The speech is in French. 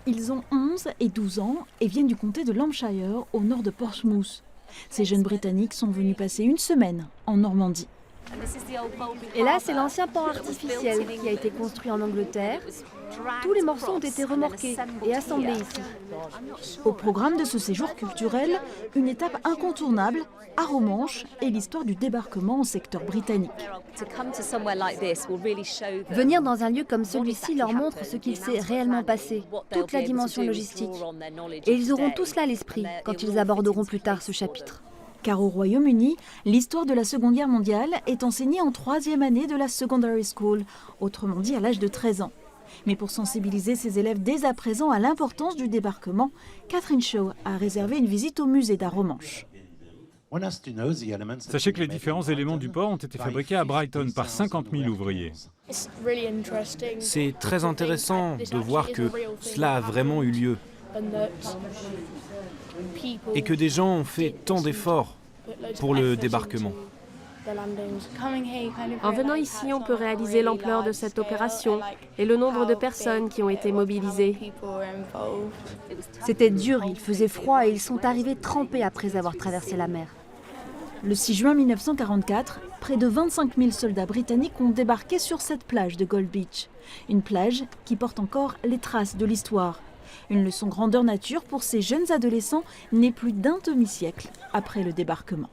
Ils ont 11 et 12 ans et viennent du comté de Lancashire, au nord de Portsmouth. Ces jeunes Britanniques sont venus passer une semaine en Normandie. Et là, c'est l'ancien port artificiel qui a été construit en Angleterre. Tous les morceaux ont été remorqués et assemblés ici. Au programme de ce séjour culturel, une étape incontournable, à Romanche, et l'histoire du débarquement au secteur britannique. Venir dans un lieu comme celui-ci leur montre ce qu'il s'est réellement passé, toute la dimension logistique. Et ils auront tout cela à l'esprit quand ils aborderont plus tard ce chapitre. Car au Royaume-Uni, l'histoire de la Seconde Guerre mondiale est enseignée en 3e année de la Secondary School, autrement dit à l'âge de 13 ans. Mais pour sensibiliser ses élèves dès à présent à l'importance du débarquement, Catherine Shaw a réservé une visite au musée d'Arromanches. Sachez que les différents éléments du port ont été fabriqués à Brighton par 50 000 ouvriers. C'est très intéressant de voir que cela a vraiment eu lieu et que des gens ont fait tant d'efforts pour le débarquement. En venant ici, on peut réaliser l'ampleur de cette opération et le nombre de personnes qui ont été mobilisées. C'était dur, il faisait froid et ils sont arrivés trempés après avoir traversé la mer. Le 6 juin 1944, près de 25 000 soldats britanniques ont débarqué sur cette plage de Gold Beach. Une plage qui porte encore les traces de l'histoire. Une leçon grandeur nature pour ces jeunes adolescents nés plus d'un demi-siècle après le débarquement.